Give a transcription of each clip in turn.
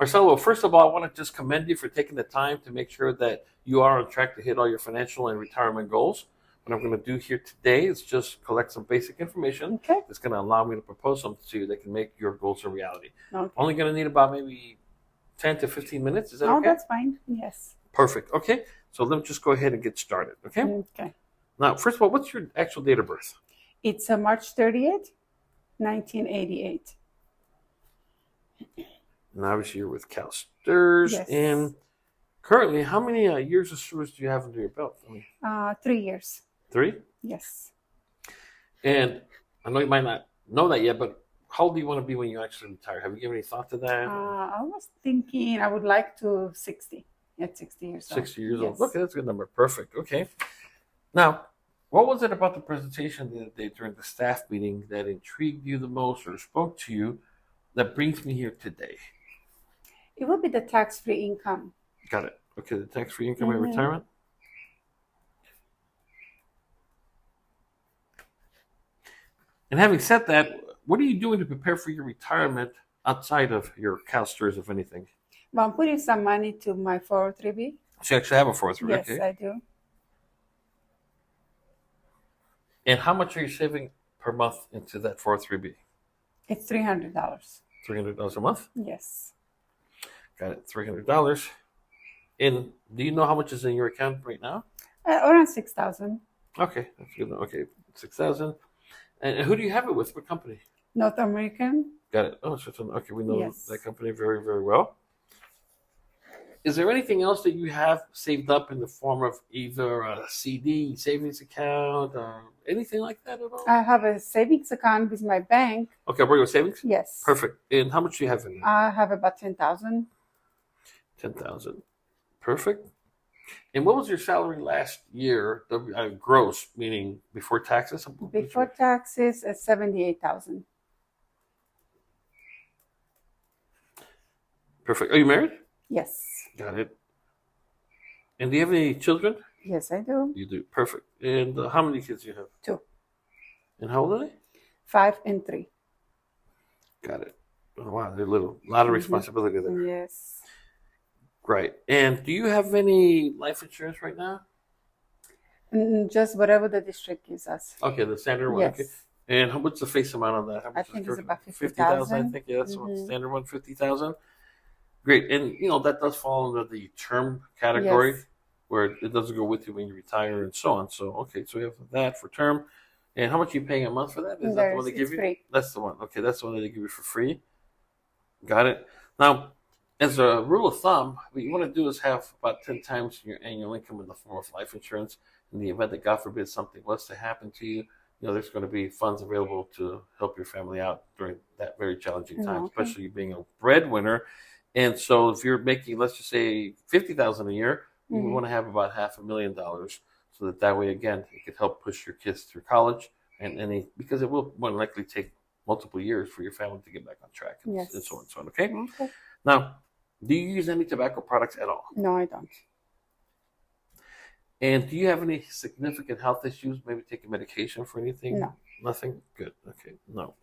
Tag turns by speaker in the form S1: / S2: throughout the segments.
S1: Marcelo, well, first of all, I want to just commend you for taking the time to make sure that you are on track to hit all your financial and retirement goals. What I'm going to do here today is just collect some basic information
S2: Okay.
S1: that's going to allow me to propose something to you that can make your goals a reality.
S2: Okay.
S1: Only going to need about maybe 10 to 15 minutes. Is that
S2: Oh,
S1: okay?
S2: that's fine. Yes.
S1: Perfect. Okay. So let me just go ahead and get started. Okay.
S2: Okay.
S1: Now, first of all, what's your actual date of birth?
S2: It's March 30th, 1988.
S1: And obviously, you're with CalSTRS.
S2: Yes.
S1: And currently, how many years of service do you have under your belt?
S2: 3 years.
S1: 3?
S2: Yes.
S1: And I know you might not know that yet, but how old do you want to be when you actually retire? Have you given any thought to that?
S2: I was thinking I would like to 60 at 60 years old.
S1: 60 years old.
S2: Yes.
S1: Okay, that's a good number. Perfect. Okay. Now, what was it about the presentation the other day during the staff meeting that intrigued you the most or spoke to you that brings me here today?
S2: It would be the tax-free income.
S1: Got it. Okay, the tax-free income at
S2: Mhm.
S1: retirement. And having said that, what are you doing to prepare for your retirement outside of your CalSTRS, if anything?
S2: But I'm putting some money to my 403b.
S1: So you actually have a 403,
S2: Yes,
S1: okay.
S2: I do.
S1: And how much are you saving per month into that 403b?
S2: It's $300.
S1: $300 a month?
S2: Yes.
S1: Got it, $300. And do you know how much is in your account right now?
S2: Around 6,000.
S1: Okay, that's good. Okay, 6,000. And who do you have it with? What company?
S2: North American.
S1: Got it. Oh, okay, we know
S2: Yes.
S1: that company very, very well. Is there anything else that you have saved up in the form of either a CD, savings account, or anything like that at all?
S2: I have a savings account with my bank.
S1: Okay, regular savings?
S2: Yes.
S1: Perfect. And how much do you have in there?
S2: I have about 10,000.
S1: 10,000. Perfect. And what was your salary last year, gross, meaning before taxes?
S2: Before taxes, 78,000.
S1: Perfect. Are you married?
S2: Yes.
S1: Got it. And do you have any children?
S2: Yes, I do.
S1: You do. Perfect. And how many kids do you have?
S2: 2,
S1: And how old are they?
S2: 5, and 3.
S1: Got it. Oh, wow, they're little. A lot of responsibility there.
S2: Yes.
S1: Right. And do you have any life insurance right now?
S2: Just whatever the district gives us.
S1: Okay, the standard one.
S2: Yes.
S1: Okay. And what's the face amount on that? How
S2: I
S1: much
S2: think
S1: is
S2: it's about
S1: 50,000. I
S2: 50,000.
S1: think that's the
S2: Mhm.
S1: standard one, 50,000. Great. And that does fall under the term category,
S2: Yes.
S1: where it doesn't go with you when you retire and so on. So okay, so we have that for term. And how much are you paying a month for that? Is that the one they give
S2: It's
S1: you?
S2: free.
S1: That's the one. Okay, that's the one that they give you for free. Got it. Now, as a rule of thumb, what you want to do is have about 10 times your annual income in the form of life insurance. In the event that, God forbid, something was to happen to you, there's going to be funds available to help your family out during that very challenging time,
S2: Okay.
S1: especially you being a breadwinner. And so if you're making, let's just say, 50,000 a year, you
S2: Mhm.
S1: want to have about $500,000 so that way, again, it could help push your kids through college. Because it will more than likely take multiple years for your family to get back on track and,
S2: Yes.
S1: and so on and so on. Okay?
S2: Okay.
S1: Now, do you use any tobacco products at all?
S2: No, I don't.
S1: And do you have any significant health issues? Maybe taking medication for anything?
S2: No.
S1: Nothing? Good. Okay. No.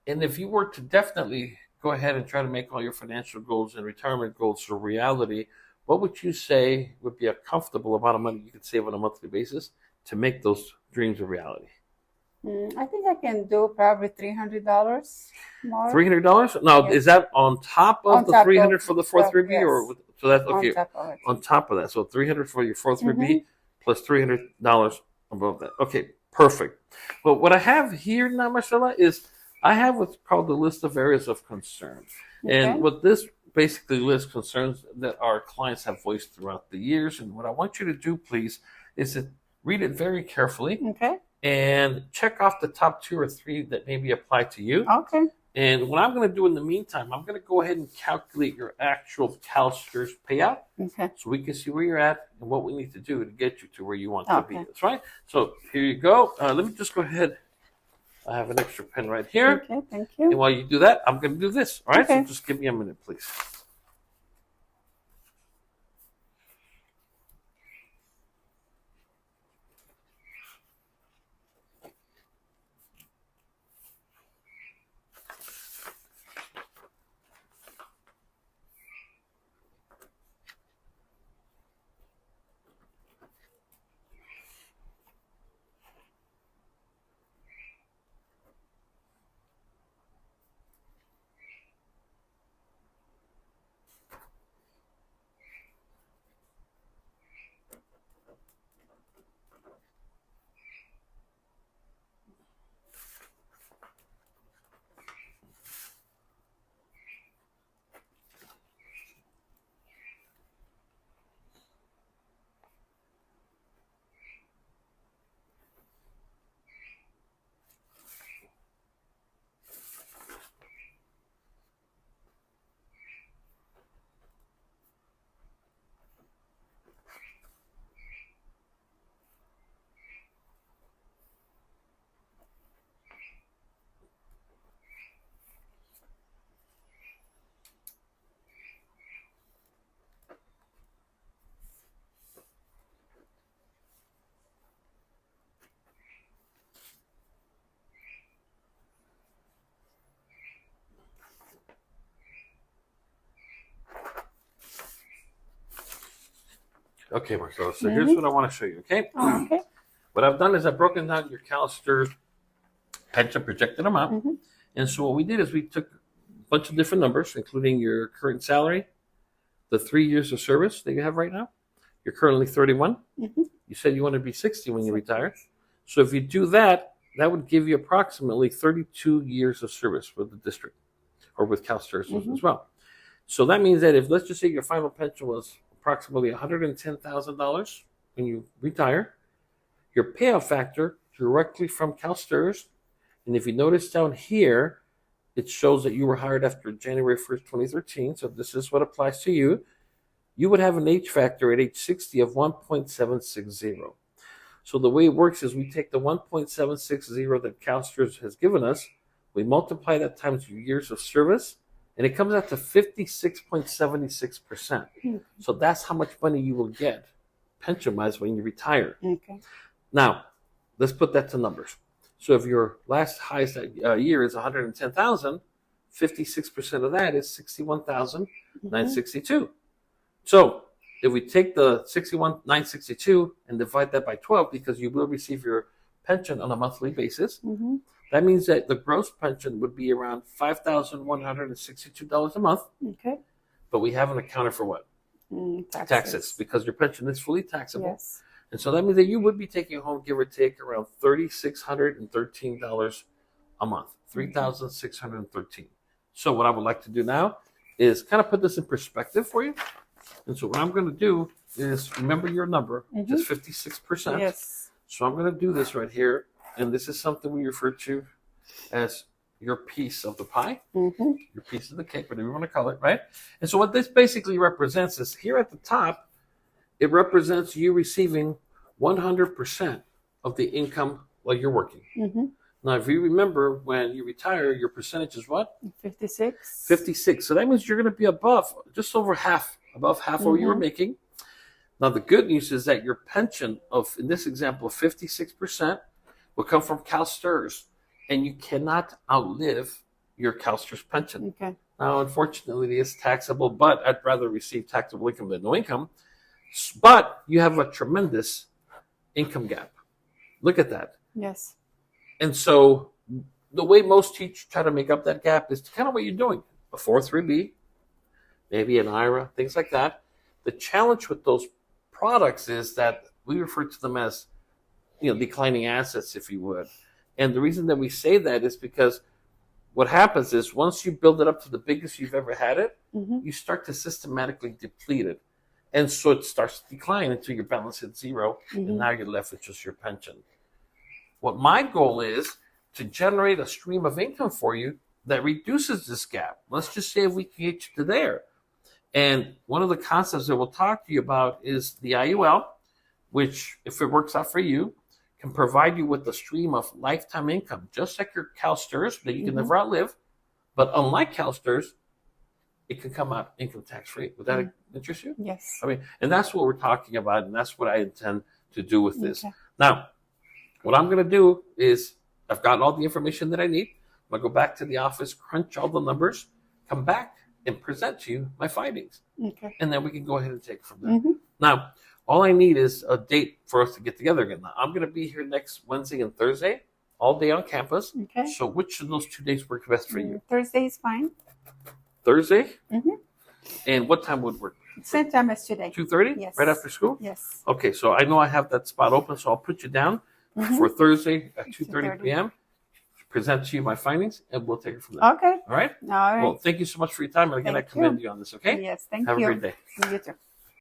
S1: And if you were to definitely go ahead and try to make all your financial goals and retirement goals a reality, what would you say would be a comfortable amount of money you could save on a monthly basis to make those dreams a reality?
S2: I think I can do probably $300 more.
S1: $300? Now,
S2: Yes.
S1: is that on top of
S2: On
S1: the
S2: top
S1: 300
S2: of-
S1: for the 403b,
S2: yes.
S1: or so that's okay?
S2: On top of it.
S1: On top of that, so 300 for your 403b plus $300 above that. Okay, perfect. Well, what I have here now, Marcela, is I have what's called the list of areas of concern,
S2: Okay.
S1: and what this basically lists concerns that our clients have voiced throughout the years. And what I want you to do, please, is to read it very carefully
S2: Okay.
S1: and check off the top 2 or 3 that maybe apply to you.
S2: Okay.
S1: And what I'm going to do in the meantime, I'm going to go ahead and calculate your actual CalSTRS payout
S2: Okay.
S1: so we can see where you're at and what we need to do to get you to where you want to be.
S2: Okay.
S1: That's right. So here you go. Let me just go ahead. I have an extra pen right here.
S2: Okay. Thank
S1: And
S2: you.
S1: while you do that, I'm going to do this. All right.
S2: Okay.
S1: So just give me a minute, please. Okay, Marcelo. So here's what I want to show you. Okay.
S2: Okay.
S1: What I've done is I've broken down your CalSTRS pension projected amount.
S2: Mm-hmm.
S1: And so what we did is we took a bunch of different numbers, including your current salary, the 3 years of service that you have right now. You're currently 31.
S2: Mm-hmm.
S1: You said you want to be 60 when you retire. So if you do that, that would give you approximately 32 years of service with the district or with CalSTRS as well. So that means that if, let's just say your final pension was approximately $110,000 when you retire, your payout factor directly from CalSTRS, and if you notice down here, it shows that you were hired after January 1st, 2013. So this is what applies to you. You would have an age factor at age 60 of 1.760. So the way it works is we take the 1.760 that CalSTRS has given us, we multiply that times your years of service, and it comes out to 56.76%. So that's how much money you will get pension-wise when you retire.
S2: Okay.
S1: Now, let's put that to numbers. So if your last highest year is 110,000, 56% of that is 61,962. So if we take the 61,962 and divide that by 12, because you will receive your pension on a monthly basis, that means that the gross pension would be around $5,162 a month.
S2: Okay.
S1: But we haven't accounted for what? Taxes, because your pension is fully taxable.
S2: Yes.
S1: And so that means that you would be taking home, give or take, around $3,613 a month, $3,613. So what I would like to do now is kind of put this in perspective for you. And so what I'm going to do is remember your number, which is 56%.
S2: Yes.
S1: So I'm going to do this right here. And this is something we refer to as your piece of the pie, your piece of the cake, whatever you want to call it, right? And so what this basically represents is here at the top, it represents you receiving 100% of the income while you're working. Now, if you remember, when you retire, your percentage is what?
S2: 56.
S1: 56. So that means you're going to be above, just over half, above half what you were making. Now, the good news is that your pension of, in this example, 56% will come from CalSTRS, and you cannot outlive your CalSTRS pension.
S2: Okay.
S1: Now, unfortunately, it is taxable, but I'd rather receive taxable income than no income. But you have a tremendous income gap. Look at that.
S2: Yes.
S1: And so the way most teachers try to make up that gap is kind of what you're doing. A 403B, maybe an IRA, things like that. The challenge with those products is that we refer to them as, declining assets, if you would. And the reason that we say that is because what happens is once you build it up to the biggest you've ever had it, you start to systematically deplete it. And so it starts to decline until your balance hits zero, and now you're left with just your pension. What my goal is to generate a stream of income for you that reduces this gap. Let's just say if we can get you to there. And one of the concepts that we'll talk to you about is the IUL, which, if it works out for you, can provide you with a stream of lifetime income, just like your CalSTRS that you can never outlive. But unlike CalSTRS, it can come out income tax free. Would that interest you?
S2: Yes.
S1: And that's what we're talking about, and that's what I intend to do with this. Now, what I'm going to do is I've got all the information that I need. I'm going to go back to the office, crunch all the numbers, come back and present to you my findings.
S2: Okay.
S1: And then we can go ahead and take it from there. Now, all I need is a date for us to get together again. Now, I'm going to be here next Wednesday and Thursday, all day on campus.
S2: Okay.
S1: So which of those 2 days work best for you?
S2: Thursday is fine.
S1: Thursday? And what time would work?
S2: Same time as today.
S1: 2:30?
S2: Yes.
S1: Right after school?
S2: Yes.
S1: Okay, so I know I have that spot open, so I'll put you down for Thursday at 2:30 p.m. Present to you my findings, and we'll take it from there.
S2: Okay.
S1: All right?
S2: All right.
S1: Well, thank you so much for your time. And again, I commend you on this, okay?
S2: Yes, thank
S1: Have
S2: you.
S1: a great day.
S2: You too.